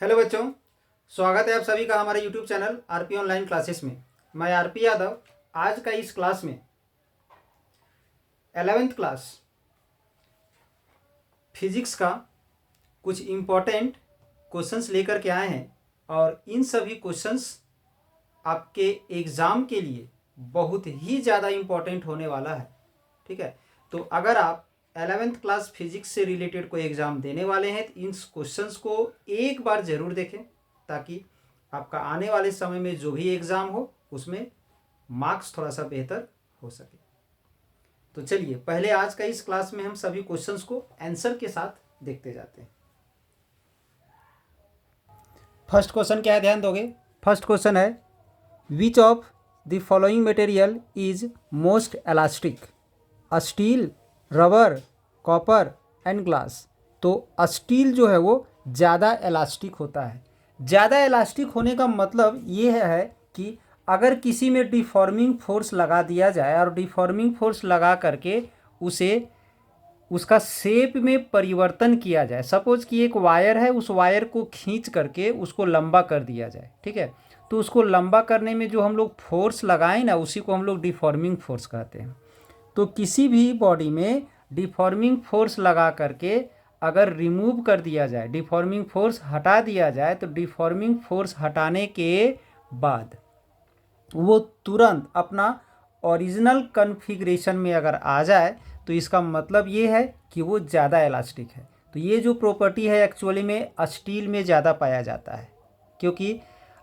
Hello बच्चों, स्वागत है आप सभी का हमारे YouTube channel RP online classes में। मैं आरपी यादव आज का इस क्लास में 11th क्लास फिजिक्स का कुछ इम्पोर्टेंट क्वेश्चंस लेकर के आए हैं और इन सभी क्वेश्चंस आपके एग्ज़ाम के लिए बहुत ही ज़्यादा इम्पोर्टेंट होने वाला है। ठीक है, तो अगर आप 11th क्लास फिजिक्स से रिलेटेड कोई एग्ज़ाम देने वाले हैं तो इन क्वेश्चंस को एक बार ज़रूर देखें ताकि आपका आने वाले समय में जो भी एग्ज़ाम हो उसमें मार्क्स थोड़ा सा बेहतर हो सके। तो चलिए पहले आज का इस क्लास में हम सभी क्वेश्चंस को आंसर के साथ देखते जाते हैं। फर्स्ट क्वेश्चन क्या है, ध्यान दोगे। फर्स्ट क्वेश्चन है विच of the following material is most elastic, steel, rubber, copper and glass. तो स्टील जो है वो ज़्यादा इलास्टिक होता है। ज़्यादा इलास्टिक होने का मतलब ये है कि अगर किसी में डिफॉर्मिंग फोर्स लगा दिया जाए और डिफॉर्मिंग फोर्स लगा करके उसे उसका शेप में परिवर्तन किया जाए, सपोज कि एक वायर है, उस वायर को खींच करके उसको लंबा कर दिया जाए, ठीक है, तो उसको लंबा करने में जो हम लोग फोर्स लगाएं ना, उसी को हम लोग डिफॉर्मिंग फोर्स कहते हैं। तो किसी भी बॉडी में डिफॉर्मिंग फोर्स लगा करके अगर रिमूव कर दिया जाए, डिफॉर्मिंग फोर्स हटा दिया जाए, तो डिफॉर्मिंग फोर्स हटाने के बाद वो तुरंत अपना ओरिजिनल कॉन्फ़िगरेशन में अगर आ जाए तो इसका मतलब ये है कि वो ज़्यादा इलास्टिक है। तो ये जो प्रॉपर्टी है एक्चुअली में स्टील में ज़्यादा पाया जाता है, क्योंकि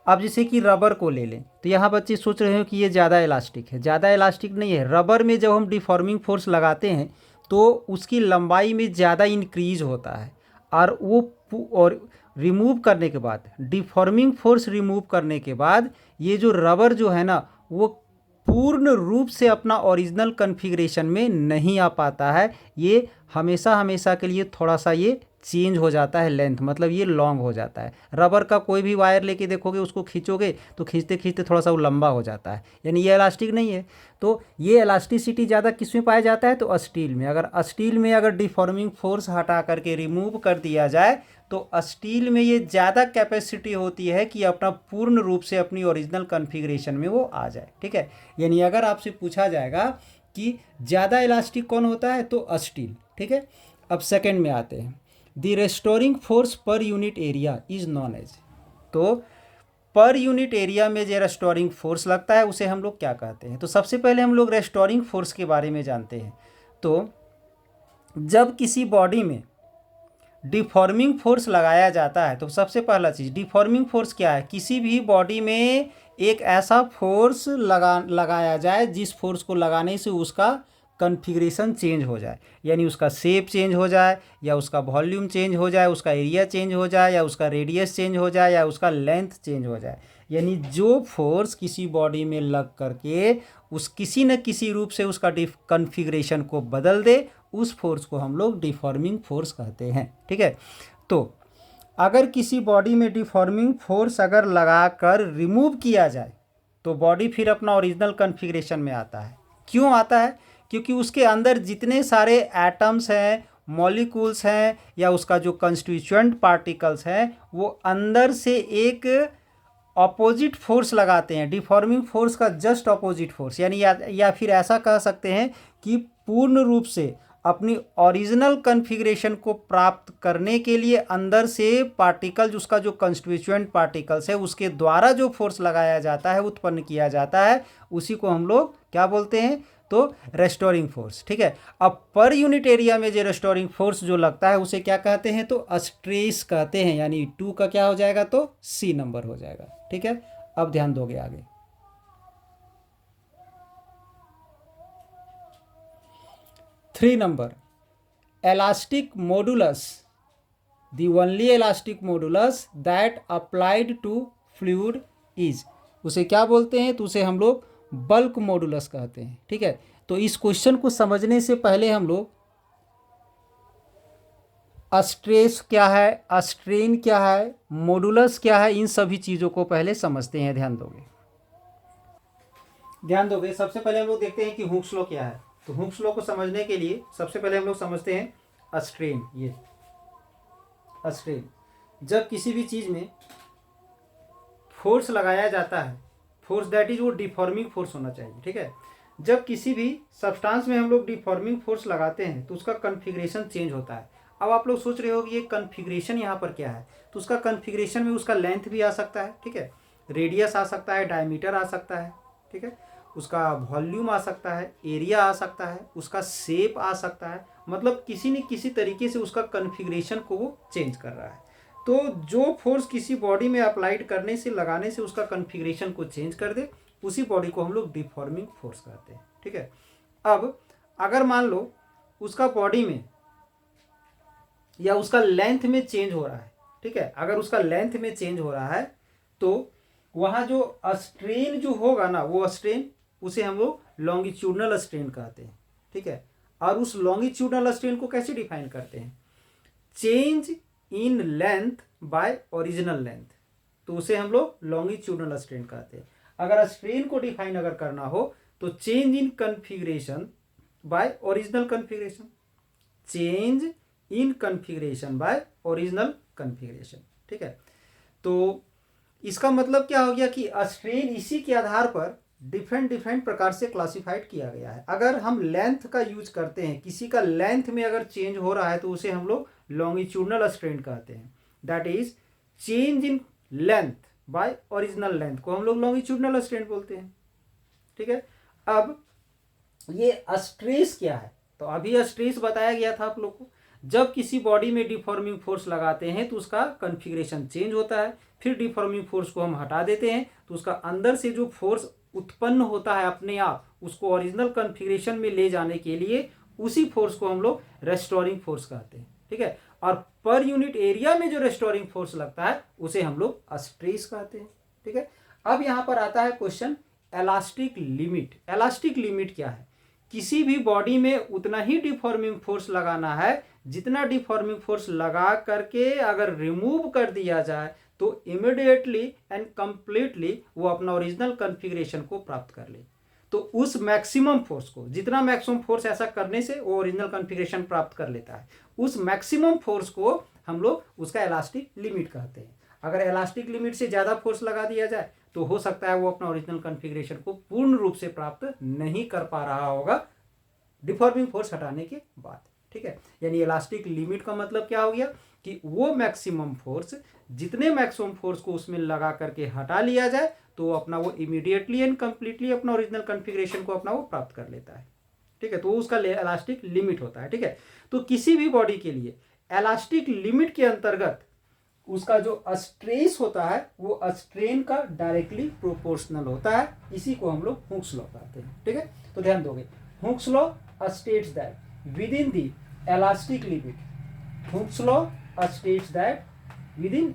अब जैसे कि रबर को ले लें तो यहाँ बच्चे सोच रहे हो कि ये ज़्यादा इलास्टिक है। ज़्यादा इलास्टिक नहीं है। रबर में जब हम डिफॉर्मिंग फोर्स लगाते हैं तो उसकी लंबाई में ज़्यादा इंक्रीज होता है और रिमूव करने के बाद, डिफॉर्मिंग फोर्स रिमूव करने के बाद ये जो रबर जो है ना वो पूर्ण रूप से अपना ओरिजिनल कॉन्फ़िगरेशन में नहीं आ पाता है। ये हमेशा हमेशा के लिए थोड़ा सा ये चेंज हो जाता है, लेंथ मतलब ये लॉन्ग हो जाता है। रबर का कोई भी वायर लेके देखोगे, उसको खींचोगे तो खींचते खींचते थोड़ा सा वो लंबा हो जाता है, यानी ये इलास्टिक नहीं है। तो ये इलास्टिसिटी ज़्यादा किस में पाया जाता है, तो स्टील में। अगर स्टील में अगर डिफॉर्मिंग फोर्स हटा करके रिमूव कर दिया जाए तो स्टील में ये ज़्यादा कैपेसिटी होती है कि अपना पूर्ण रूप से अपनी ओरिजिनल कॉन्फ़िगरेशन में वो आ जाए। ठीक है, यानी अगर आपसे पूछा जाएगा कि ज़्यादा इलास्टिक कौन होता है तो स्टील। ठीक है, अब सेकंड में आते हैं। The restoring force per unit area is known as. तो पर यूनिट एरिया में जो रेस्टोरिंग फोर्स लगता है उसे हम लोग क्या कहते हैं। तो सबसे पहले हम लोग रेस्टोरिंग फोर्स के बारे में जानते हैं। तो जब किसी बॉडी में डिफॉर्मिंग फोर्स लगाया जाता है तो सबसे पहला चीज़, डिफॉर्मिंग फोर्स क्या है, किसी भी बॉडी में एक ऐसा फोर्स लगाया जाए जिस फोर्स को लगाने से उसका कॉन्फ़िगरेशन चेंज हो जाए, यानी उसका शेप चेंज हो जाए या उसका वॉल्यूम चेंज हो जाए, उसका एरिया चेंज हो जाए या उसका रेडियस चेंज हो जाए या उसका लेंथ चेंज हो जाए। यानी जो फोर्स किसी बॉडी में लग करके उस किसी न किसी रूप से उसका कॉन्फ़िगरेशन को बदल दे, उस फोर्स को हम लोग डिफॉर्मिंग फोर्स कहते हैं। ठीक है, तो अगर किसी बॉडी में डिफॉर्मिंग फोर्स अगर लगाकर रिमूव किया जाए तो बॉडी फिर अपना ओरिजिनल कॉन्फ़िगरेशन में आता है। क्यों आता है, क्योंकि उसके अंदर जितने सारे एटम्स हैं, मॉलिक्यूल्स हैं या उसका जो कंस्टिट्यूएंट पार्टिकल्स हैं वो अंदर से एक अपोजिट फोर्स लगाते हैं, डिफॉर्मिंग फोर्स का जस्ट अपोजिट फोर्स, यानी या फिर ऐसा कह सकते हैं कि पूर्ण रूप से अपनी ओरिजिनल कॉन्फ़िगरेशन को प्राप्त करने के लिए अंदर से पार्टिकल, उसका जो कंस्टिट्यूएंट पार्टिकल्स है उसके द्वारा जो फोर्स लगाया जाता है, उत्पन्न किया जाता है, उसी को हम लोग क्या बोलते हैं, तो रेस्टोरिंग फोर्स। ठीक है, अब पर यूनिट एरिया में जो रेस्टोरिंग फोर्स जो लगता है उसे क्या कहते हैं, तो स्ट्रेस कहते हैं, यानी 2 का क्या हो जाएगा, तो सी नंबर हो जाएगा। ठीक है, अब ध्यान दोगे आगे। 3 number, elastic modulus, the only elastic modulus that applied to fluid is, उसे क्या बोलते हैं, तो उसे हम लोग बल्क मॉडुलस कहते हैं। ठीक है, तो इस क्वेश्चन को समझने से पहले हम लोग स्ट्रेस क्या है, स्ट्रेन क्या है, मॉडुलस क्या है, इन सभी चीज़ों को पहले समझते हैं। ध्यान दोगे, ध्यान दोगे। सबसे पहले हम लोग देखते हैं कि हुक्स लॉ क्या है। तो हुक्स लॉ को समझने के लिए सबसे पहले हम लोग समझते हैं स्ट्रेन। ये स्ट्रेन, जब किसी भी चीज़ में फोर्स लगाया जाता है, फोर्स दैट इज वो डिफॉर्मिंग फोर्स होना चाहिए, ठीक है। जब किसी भी सब्सटेंस में हम लोग डिफॉर्मिंग फोर्स लगाते हैं तो उसका कन्फिग्रेशन चेंज होता है। अब आप लोग सोच रहे हो कि ये कन्फिग्रेशन यहाँ पर क्या है, तो उसका कन्फिग्रेशन में उसका लेंथ भी आ सकता है, ठीक है, रेडियस आ सकता है, डायमीटर आ सकता है, ठीक है, उसका वॉल्यूम आ सकता है, एरिया आ सकता है, उसका शेप आ सकता है, मतलब किसी न किसी तरीके से उसका कन्फिग्रेशन को वो चेंज कर रहा है। तो जो फोर्स किसी बॉडी में अप्लाइड करने से, लगाने से उसका कन्फिग्रेशन को चेंज कर दे, उसी बॉडी को हम लोग डिफॉर्मिंग फोर्स कहते हैं, ठीक है। अब अगर मान लो उसका बॉडी में या उसका लेंथ में चेंज हो रहा है, ठीक है, अगर उसका लेंथ में चेंज हो रहा है तो वहाँ जो स्ट्रेन जो होगा ना, वो स्ट्रेन उसे हम लोग लॉन्गिट्यूडनल स्ट्रेन कहते हैं, ठीक है। और उस लॉन्गिट्यूडनल स्ट्रेन को कैसे डिफाइन करते हैं, change in length bye original length, तो उसे हम लोग लॉन्गिट्यूडनल स्ट्रेन कहते हैं। अगर स्ट्रेन को डिफाइन अगर करना हो तो change in configuration by original configuration, change in configuration by original configuration, ठीक है। तो इसका मतलब क्या हो गया कि स्ट्रेन इसी के आधार पर डिफरेंट डिफरेंट प्रकार से क्लासिफाइड किया गया है। अगर हम लेंथ का यूज करते हैं, किसी का लेंथ में अगर चेंज हो रहा है तो उसे हम लोग लॉन्गिट्यूडनल स्ट्रेन कहते हैं, that is change in length bye original length को हम लोग लॉन्गिट्यूडनल स्ट्रेन बोलते हैं, ठीक है। अब ये स्ट्रेस क्या है, तो अभी स्ट्रेस बताया गया था आप लोग को, जब किसी बॉडी में डिफॉर्मिंग फोर्स लगाते हैं तो उसका कन्फिग्रेशन चेंज होता है, फिर डिफॉर्मिंग फोर्स को हम हटा देते हैं तो उसका अंदर से जो फोर्स उत्पन्न होता है अपने आप, उसको ओरिजिनल कन्फिग्रेशन में ले जाने के लिए, उसी फोर्स को हम लोग रेस्टोरिंग फोर्स कहते हैं, ठीक है। और पर यूनिट एरिया में जो रेस्टोरिंग फोर्स लगता है उसे हम लोग स्ट्रेस कहते हैं, ठीक है। अब यहां पर आता है question elastic limit. Elastic limit क्या है, किसी भी बॉडी में उतना ही डिफॉर्मिंग फोर्स लगाना है जितना डिफॉर्मिंग फोर्स लगा करके अगर रिमूव कर दिया जाए तो इमीडिएटली एंड कंप्लीटली वो अपना ओरिजिनल कॉन्फ़िगरेशन को प्राप्त कर ले। तो उस मैक्सिमम फोर्स को, जितना मैक्सिमम फोर्स ऐसा करने से वो ओरिजिनल कॉन्फ़िगरेशन प्राप्त कर लेता है, उस मैक्सिमम फोर्स को हम लोग उसका इलास्टिक लिमिट कहते हैं। अगर इलास्टिक लिमिट से ज़्यादा फोर्स लगा दिया जाए तो हो सकता है वो अपना ओरिजिनल कॉन्फ़िगरेशन को पूर्ण रूप से प्राप्त नहीं कर पा रहा होगा डिफॉर्मिंग फोर्स हटाने के बाद, ठीक है। यानी इलास्टिक लिमिट का मतलब क्या हो गया कि वो मैक्सिमम फोर्स, जितने मैक्सिमम फोर्स को उसमें लगा करके हटा लिया जाए तो अपना वो इमीडिएटली एंड कंप्लीटली अपना ओरिजिनल कॉन्फ़िगरेशन को अपना वो प्राप्त कर लेता है, ठीक है। तो उसका इलास्टिक लिमिट होता है, ठीक है। तो किसी भी बॉडी के लिए इलास्टिक लिमिट के अंतर्गत उसका जो स्ट्रेस होता है वो स्ट्रेन का डायरेक्टली प्रोपोर्शनल होता है, इसी को हम लोग हुक्स लॉ कहते हैं, ठीक है। तो ध्यान दोगे, Hooke's law states that with in the elastic limit, Hooke's law states that within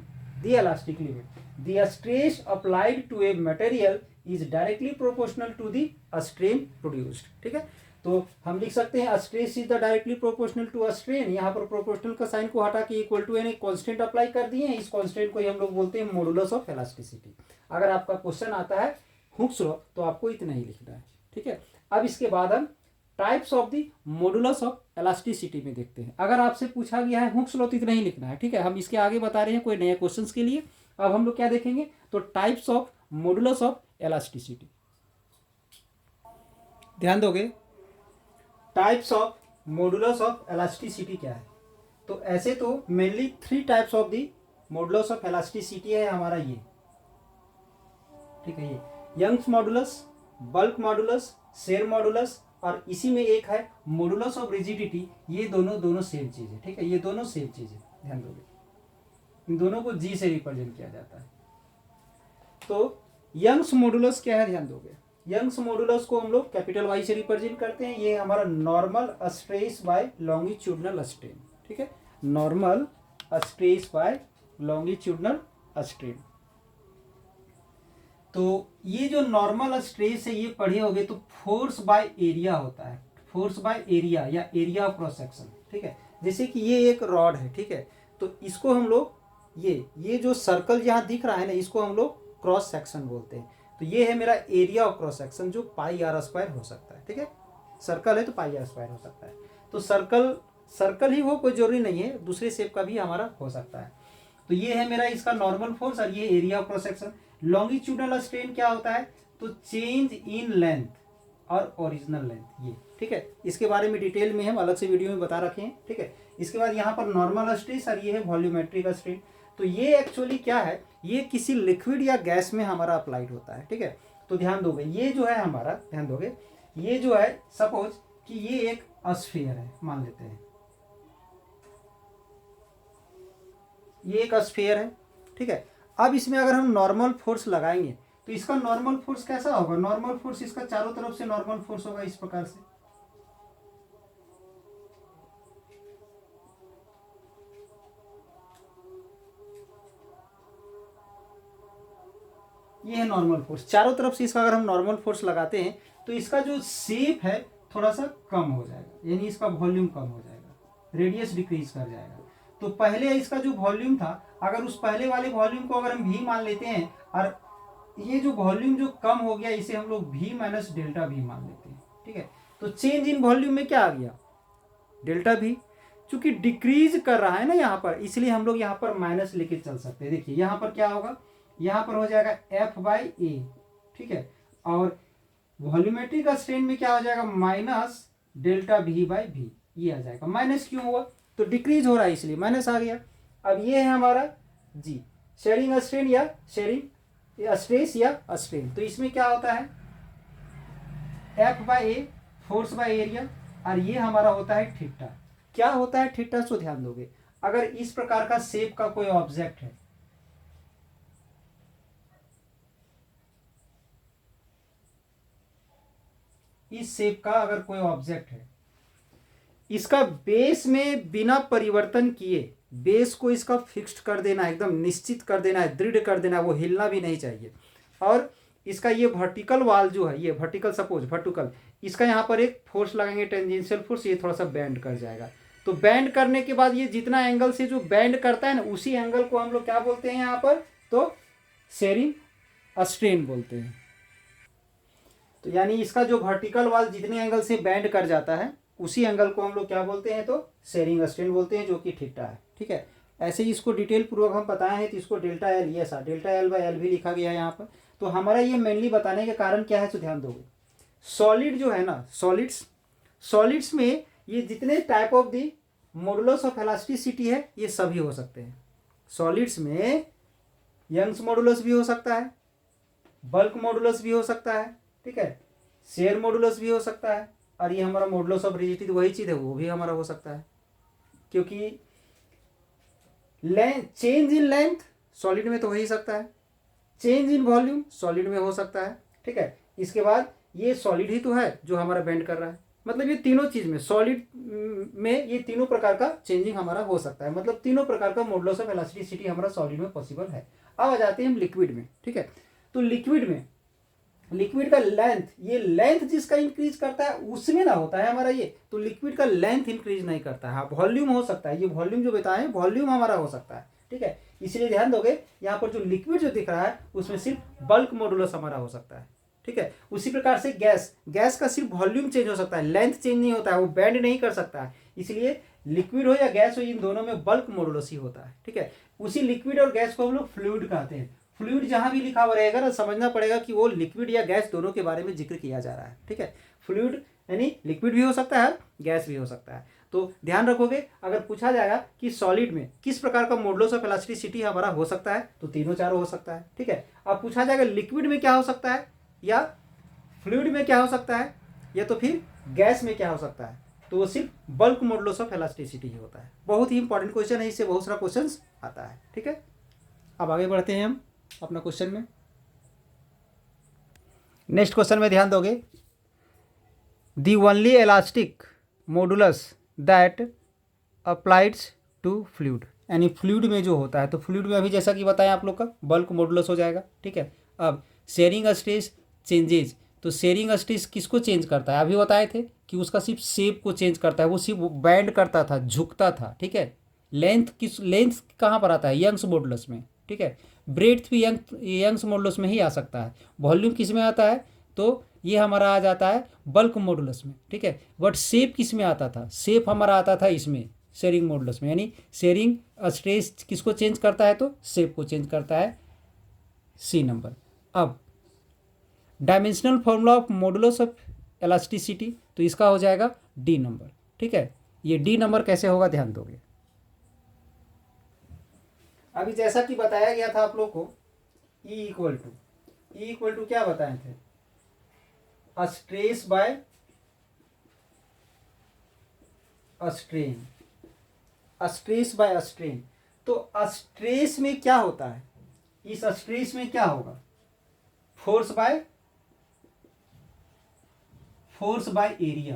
the elastic limit the stress applied to a material is directly proportional to the strain produced, ठीक है। तो हम लिख सकते हैं stress is the directly proportional to strain, यहाँ पर proportional का साइन को हटा के इक्वल टू यानी कांस्टेंट अप्लाई कर दिए हैं, इस कांस्टेंट को ही हम लोग बोलते हैं मॉडुलस ऑफ इलास्टिसिटी। अगर आपका क्वेश्चन आता है हुक्स लॉ तो आपको इतना ही लिखना है, ठीक है। अब इसके बाद हम types of the modulus of elasticity में देखते हैं। अगर आपसे पूछा गया है हुक्स लॉ तो इतना ही लिखना है, ठीक है। हम इसके आगे बता रहे हैं कोई नए क्वेश्चंस के लिए। अब हम लोग क्या देखेंगे, तो types of modulus of elasticity, ध्यान दोगे। Types of modulus of elasticity क्या है, तो ऐसे तो mainly 3 types of the modulus of elasticity है हमारा ये, ठीक है। ये यंग्स मॉडुलस, बल्क मॉडुलस, शेर मॉडुलस, और इसी में एक है मॉडुलस ऑफ रिजिडिटी। ये दोनों सेम चीज है, ठीक है। ये दोनों सेम चीज है, ध्यान दोगे। इन दोनों को जी से रिप्रेजेंट किया जाता है। तो यंग्स मॉडुलस क्या है, ध्यान दोगे। यंग्स मॉडुलस को हम लोग कैपिटल वाई से रिप्रेजेंट करते हैं। ये हमारा normal stress by longitudinal strain, ठीक है। Normal stress by longitudinal strain. तो ये जो नॉर्मल स्ट्रेस है ये पढ़े होगे तो फोर्स बाय एरिया होता है, फोर्स बाय एरिया या एरिया ऑफ क्रॉस सेक्शन, ठीक है। जैसे कि ये एक रॉड है, ठीक है, तो इसको हम लोग ये जो सर्कल यहाँ दिख रहा है ना, इसको हम लोग क्रॉस सेक्शन बोलते हैं। तो ये है मेरा एरिया ऑफ क्रॉस सेक्शन जो पाई आर स्क्वायर हो सकता है, ठीक है। सर्कल है तो पाई आर स्क्वायर हो सकता है। तो सर्कल ही हो, कोई जरूरी नहीं है, दूसरे शेप का भी हमारा हो सकता है। तो ये है मेरा इसका नॉर्मल फोर्स और ये area of cross section. Longitudinal strain क्या होता है, तो चेंज इन लेंथ और ओरिजिनल लेंथ, ये ठीक है। इसके बारे में डिटेल में हम अलग से वीडियो में बता रखे हैं, ठीक है। इसके बाद यहाँ पर नॉर्मल स्ट्रेस और ये है वॉल्यूमेट्रिक स्ट्रेन। तो ये एक्चुअली क्या है, ये किसी लिक्विड या गैस में हमारा अप्लाइड होता है, ठीक है। तो ध्यान दोगे, ये जो है हमारा, ध्यान दोगे, ये जो है सपोज कि ये एक स्फीयर है, मान लेते हैं ये एक स्फीयर है, ठीक है। अब इसमें अगर हम नॉर्मल फोर्स लगाएंगे तो इसका नॉर्मल फोर्स कैसा होगा, नॉर्मल फोर्स इसका चारों तरफ से नॉर्मल फोर्स होगा इस प्रकार से। ये है नॉर्मल फोर्स, चारों तरफ से इसका अगर हम नॉर्मल फोर्स लगाते हैं तो इसका जो शेप है थोड़ा सा कम हो जाएगा, यानी इसका वॉल्यूम कम हो जाएगा, रेडियस डिक्रीज कर जाएगा। तो पहले इसका जो वॉल्यूम था, अगर उस पहले वाले वॉल्यूम को अगर हम भी मान लेते हैं, और ये जो वॉल्यूम जो कम हो गया इसे हम लोग v माइनस डेल्टा भी मान लेते हैं, ठीक है। तो चेंज इन वॉल्यूम में क्या आ गया, डेल्टा भी, चूंकि डिक्रीज कर रहा है ना यहाँ पर, इसलिए हम लोग यहाँ पर माइनस लेके चल सकते हैं। देखिए यहाँ पर क्या होगा, यहाँ पर हो जाएगा एफ बाई ए, ठीक है। और वॉल्यूमेट्रिक स्ट्रेन में क्या हो जाएगा, माइनस डेल्टा भी बाई भी, ये आ जाएगा। माइनस क्यों हुआ, तो डिक्रीज हो रहा है इसलिए माइनस आ गया। अब ये है हमारा जी शेयरिंग स्ट्रेन या शेयरिंग स्ट्रेस या स्ट्रेन। तो इसमें क्या होता है, F by a force by area, और ये हमारा होता है थीटा। क्या होता है थीटा, सो ध्यान दोगे, अगर इस प्रकार का शेप का कोई ऑब्जेक्ट है, इस शेप का अगर कोई ऑब्जेक्ट है, इसका बेस में बिना परिवर्तन किए, बेस को इसका फिक्स्ड कर देना है, एकदम निश्चित कर देना है, दृढ़ कर देना है, वो हिलना भी नहीं चाहिए। और इसका ये वर्टिकल वाल जो है, ये वर्टिकल सपोज वर्टिकल, इसका यहाँ पर एक फोर्स लगाएंगे टेंजेंशियल फोर्स, ये थोड़ा सा बैंड कर जाएगा। तो बैंड करने के बाद ये जितना एंगल से जो बैंड करता है ना, उसी एंगल को हम लोग क्या बोलते हैं यहाँ पर, तो शेयरिंग स्ट्रेन बोलते हैं। तो यानी इसका जो वर्टिकल वाल जितने एंगल से बैंड कर जाता है, उसी एंगल को हम लोग क्या बोलते हैं, तो शेयरिंग स्ट्रेन बोलते हैं, जो कि थीटा है, ठीक है। ऐसे ही इसको डिटेल पूर्वक हम बताए हैं, तो इसको डेल्टा एल, ये सा डेल्टा एल बाई एल भी लिखा गया है यहाँ पर। तो हमारा ये मेनली बताने के कारण क्या है, तो ध्यान दोगे, सॉलिड जो है ना, सॉलिड्स में ये जितने type of the modulus of elasticity है, ये सभी हो सकते हैं। सॉलिड्स में यंग्स मॉडुलस भी हो सकता है, बल्क मॉडुलस भी हो सकता है, ठीक है, शेयर मॉडुलस भी हो सकता है, और ये हमारा मॉडुलस ऑफ रिजिडिटी वही चीज़ है, वो भी हमारा हो सकता है। क्योंकि चेंज इन लेंथ सॉलिड में तो हो ही सकता है, चेंज इन वॉल्यूम सॉलिड में हो सकता है, ठीक है। इसके बाद ये सॉलिड ही तो है जो हमारा बेंड कर रहा है, मतलब ये तीनों चीज़ में, सॉलिड में ये तीनों प्रकार का चेंजिंग हमारा हो सकता है, मतलब तीनों प्रकार का मॉडुलस ऑफ इलास्टिसिटी हमारा सॉलिड में पॉसिबल है। अब आ जाते हैं हम लिक्विड में, ठीक है। तो लिक्विड का लेंथ, ये लेंथ जिसका इंक्रीज करता है उसमें ना होता है हमारा ये, तो लिक्विड का लेंथ इंक्रीज नहीं करता है। हाँ, वॉल्यूम हो सकता है, ये वॉल्यूम जो बताए वॉल्यूम हमारा हो सकता है, ठीक है। इसलिए ध्यान दोगे, यहाँ पर जो लिक्विड जो दिख रहा है उसमें सिर्फ बल्क मॉडुलस हमारा हो सकता है, ठीक है। उसी प्रकार से गैस का सिर्फ वॉल्यूम चेंज हो सकता है, लेंथ चेंज नहीं होता है, वो बेंड नहीं कर सकता है। इसलिए लिक्विड हो या गैस हो, इन दोनों में बल्क मॉडुलस ही होता है, ठीक है। उसी लिक्विड और गैस को हम लोग फ्लूइड कहते हैं। फ्लूइड जहां भी लिखा हुआ रहेगा ना, समझना पड़ेगा कि वो लिक्विड या गैस दोनों के बारे में जिक्र किया जा रहा है, ठीक है। फ्लूइड यानी लिक्विड भी हो सकता है, गैस भी हो सकता है। तो ध्यान रखोगे, अगर पूछा जाएगा कि सॉलिड में किस प्रकार का मॉडुलस ऑफ इलास्टिसिटी हमारा हो सकता है, तो तीनों चारों हो सकता है, ठीक है। अब पूछा जाएगा लिक्विड में क्या हो सकता है, या फ्लूइड में क्या हो सकता है, या तो फिर गैस में क्या हो सकता है, तो वो सिर्फ बल्क मॉडुलस ऑफ इलास्टिसिटी ही होता है। बहुत ही इंपॉर्टेंट क्वेश्चन है, इससे बहुत सारा क्वेश्चन आता है, ठीक है। अब आगे बढ़ते हैं हम अपना क्वेश्चन में। नेक्स्ट क्वेश्चन में ध्यान दोगे, the only elastic modulus that applies to fluid, यानी फ्लूइड में जो होता है, तो फ्लूइड में अभी जैसा कि बताया आप लोग का बल्क मॉडुलस हो जाएगा, ठीक है। अब शेयरिंग स्ट्रेस चेंजेज, तो शेयरिंग स्ट्रेस किसको चेंज करता है, अभी बताए थे कि उसका सिर्फ शेप को चेंज करता है, वो सिर्फ बैंड करता था, झुकता था, ठीक है। लेंथ कहाँ पर आता है, यंग्स मॉडुलस में, ठीक है। ब्रेड्थ भी यंग्स मॉडुलस में ही आ सकता है। वॉल्यूम किस में आता है, तो ये हमारा आ जाता है बल्क मॉडुलस में, ठीक है। बट शेप किस में आता था, शेप हमारा आता था इसमें, शेयरिंग मॉडुलस में, यानी शेयरिंग स्ट्रेस किसको चेंज करता है, तो शेप को चेंज करता है, सी नंबर। अब dimensional formula of modulus of elasticity, तो इसका हो जाएगा डी नंबर। ठीक है, ये डी नंबर कैसे होगा ध्यान दोगे। अभी जैसा कि बताया गया था आप लोग को, ई इक्वल टू क्या बताए थे, stress by strain, stress by strain. तो स्ट्रेस में क्या होता है, इस स्ट्रेस में क्या होगा, फोर्स बाय एरिया।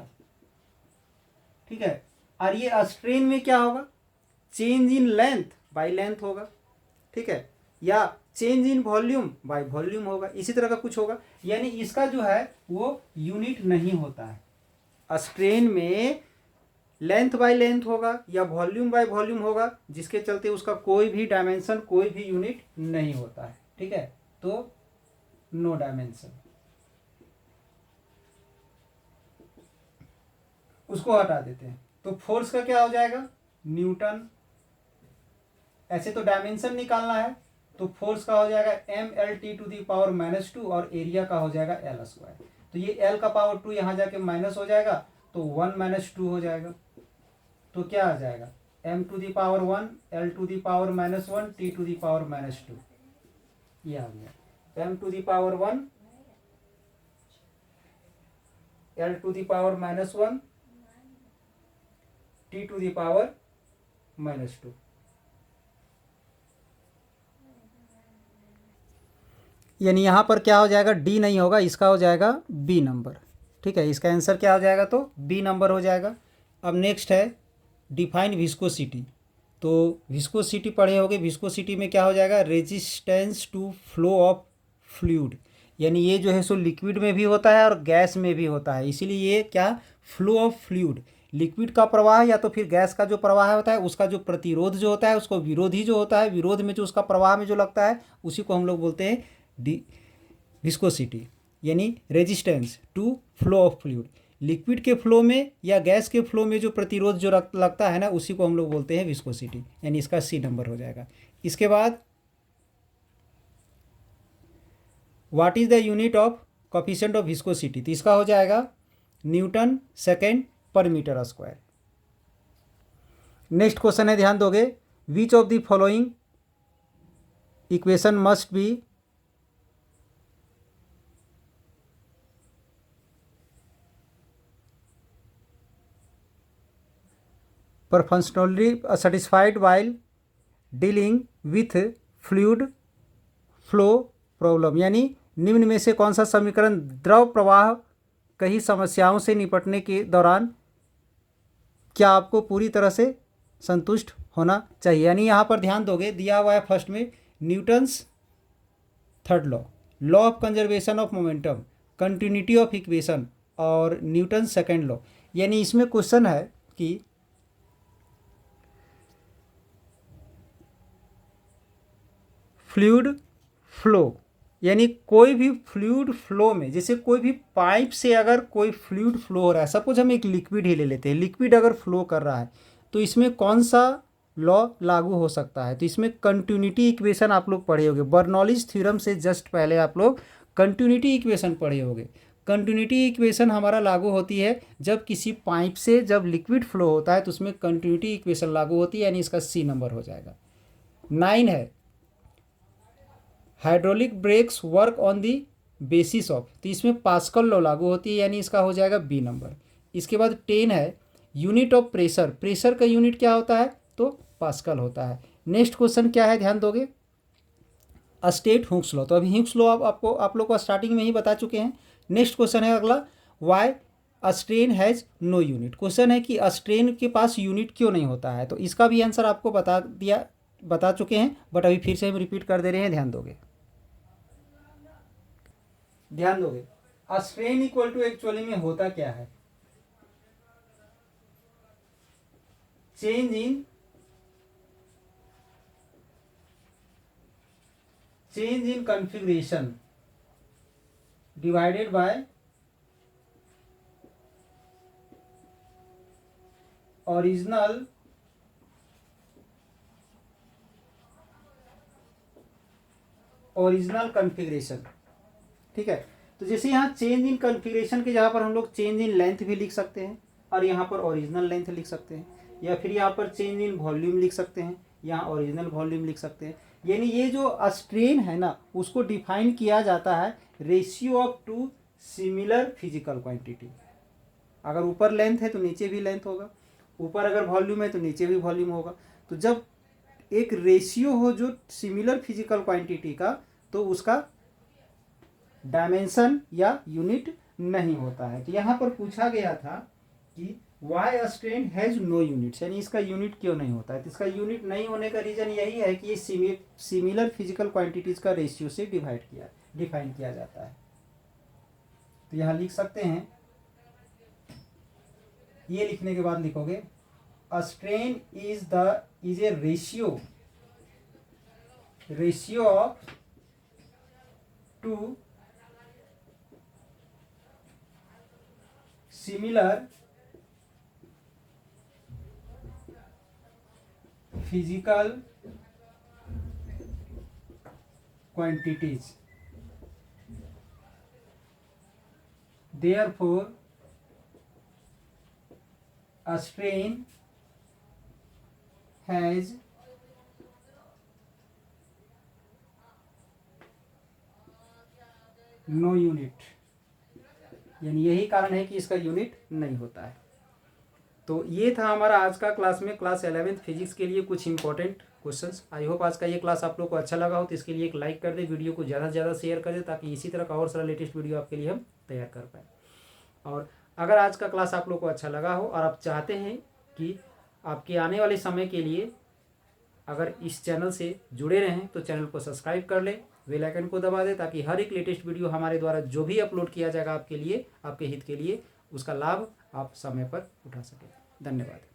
ठीक है, और ये स्ट्रेन में क्या होगा, change in length by length होगा। ठीक है, या change in volume by volume होगा, इसी तरह का कुछ होगा। यानी इसका जो है वो यूनिट नहीं होता है। स्ट्रेन में लेंथ बाय लेंथ होगा या वॉल्यूम बाय वॉल्यूम होगा, जिसके चलते उसका कोई भी डायमेंशन, कोई भी यूनिट नहीं होता है। ठीक है, तो नो डायमेंशन, उसको हटा देते हैं। तो फोर्स का क्या हो जाएगा, न्यूटन। ऐसे तो डायमेंशन निकालना है, तो फोर्स का हो जाएगा mL/T⁻², और एरिया का हो जाएगा L²। तो ये L का पावर 2 यहाँ जाके माइनस हो जाएगा, तो 1 - 2 हो जाएगा। तो क्या आ जाएगा, m⁻1 L⁻⁻1 T⁻², ये आ गया m⁻1 L⁻⁻1 T⁻²। यानी यहाँ पर क्या हो जाएगा, डी नहीं होगा, इसका हो जाएगा बी नंबर। ठीक है, इसका आंसर क्या हो जाएगा, तो बी नंबर हो जाएगा। अब नेक्स्ट है डिफाइन विस्कोसिटी। तो विस्कोसिटी पढ़े होगे, विस्कोसिटी में क्या हो जाएगा, resistance to flow of fluid. यानी ये जो है सो लिक्विड में भी होता है और गैस में भी होता है, इसीलिए ये क्या, फ्लो ऑफ फ्लूइड, लिक्विड का प्रवाह या तो फिर गैस का जो प्रवाह होता है, उसका जो प्रतिरोध जो होता है, उसको विरोधी जो होता है, विरोध में जो उसका प्रवाह में जो लगता है, उसी को हम लोग बोलते हैं विस्कोसिटी, यानी resistance to flow of fluid. Liquid के फ्लो में या गैस के फ्लो में जो प्रतिरोध जो लगता है ना, उसी को हम लोग बोलते हैं विस्कोसिटी, यानी इसका सी नंबर हो जाएगा। इसके बाद what is the unit of coefficient of viscosity, तो इसका हो जाएगा newton second per metre square. Next question है, ध्यान दोगे, which of the following equation must be perfectly satisfied while dealing with fluid flow problem. यानी निम्न में से कौन सा समीकरण द्रव प्रवाह कई समस्याओं से निपटने के दौरान क्या आपको पूरी तरह से संतुष्ट होना चाहिए। यानी यहाँ पर ध्यान दोगे, दिया हुआ है फर्स्ट में Newton's third law, law of conservation of momentum, continuity of equation और न्यूटन सेकेंड लॉ। यानी इसमें क्वेश्चन है कि फ्लूइड फ्लो, यानी कोई भी फ्लूइड फ्लो में, जैसे कोई भी पाइप से अगर कोई फ्लूइड फ्लो हो रहा है, सपोज हम एक लिक्विड ही ले लेते हैं, लिक्विड अगर फ्लो कर रहा है, तो इसमें कौन सा लॉ लागू हो सकता है। तो इसमें कंटिन्यूटी इक्वेशन आप लोग पढ़े होंगे, बर्नौलीज थ्योरम से जस्ट पहले आप लोग कंटिन्यूटी इक्वेशन पढ़े होंगे। कंटिन्यूटी इक्वेशन हमारा लागू होती है जब किसी पाइप से जब लिक्विड फ्लो होता है, तो उसमें कंटिन्यूटी इक्वेशन लागू होती है, यानी इसका सी नंबर हो जाएगा। 9 है hydraulic breaks work on the basis of, तो इसमें पास्कल लॉ लागू होती है, यानी इसका हो जाएगा बी नंबर। इसके बाद 10 है यूनिट ऑफ प्रेशर, प्रेशर का यूनिट क्या होता है, तो पास्कल होता है। नेक्स्ट क्वेश्चन क्या है, ध्यान दोगे, स्टेट हुक्स लॉ। तो अभी हुक्स लॉ आप लोग को स्टार्टिंग में ही बता चुके हैं। नेक्स्ट क्वेश्चन है अगला, why strain has no unit. Question है कि स्ट्रेन के पास यूनिट क्यों नहीं होता है, तो इसका भी आंसर आपको बता चुके हैं, बट अभी फिर से हम रिपीट कर दे रहे हैं, ध्यान दोगे। स्ट्रेन इक्वल टू एक्चुअली में होता क्या है, change in configuration divided by original original configuration. ठीक है, तो जैसे यहाँ चेंज इन कॉन्फ़िगरेशन के जहाँ पर हम लोग चेंज इन लेंथ भी लिख सकते हैं और यहाँ पर ओरिजिनल लेंथ लिख सकते हैं, या फिर यहाँ पर चेंज इन वॉल्यूम लिख सकते हैं, यहाँ ओरिजिनल वॉल्यूम लिख सकते हैं। यानी ये जो स्ट्रेन है ना, उसको डिफाइन किया जाता है ratio of two similar physical quantity. अगर ऊपर लेंथ है तो नीचे भी लेंथ होगा, ऊपर अगर वॉल्यूम है तो नीचे भी वॉल्यूम होगा। तो जब एक रेशियो हो जो सिमिलर फिजिकल क्वांटिटी का, तो उसका डायमेंशन या यूनिट नहीं होता है। तो यहाँ पर पूछा गया था कि why a strain has no units, यानी इसका यूनिट क्यों नहीं होता है। तो इसका यूनिट नहीं होने का रीज़न यही है कि ये सिमिलर फिजिकल क्वांटिटीज़ का रेशियो से डिफाइन किया जाता है। तो यहाँ लिख सकते हैं, ये लिखने के बाद लिखोगे a strain is a ratio of two similar physical quantities, therefore a strain has no unit, यानी यही कारण है कि इसका यूनिट नहीं होता है। तो ये था हमारा आज का क्लास में क्लास 11th फिजिक्स के लिए कुछ इंपॉर्टेंट क्वेश्चंस। आई होप आज का ये क्लास आप लोग को अच्छा लगा हो, तो इसके लिए एक लाइक कर दे, वीडियो को ज़्यादा से ज़्यादा शेयर कर दे, ताकि इसी तरह का और सारा लेटेस्ट वीडियो आपके लिए हम तैयार कर पाएँ। और अगर आज का क्लास आप लोग को अच्छा लगा हो और आप चाहते हैं कि आपके आने वाले समय के लिए अगर इस चैनल से जुड़े रहें, तो चैनल को सब्सक्राइब कर लें, बेल आइकन को दबा दें, ताकि हर एक लेटेस्ट वीडियो हमारे द्वारा जो भी अपलोड किया जाएगा आपके लिए, आपके हित के लिए, उसका लाभ आप समय पर उठा सकें। धन्यवाद।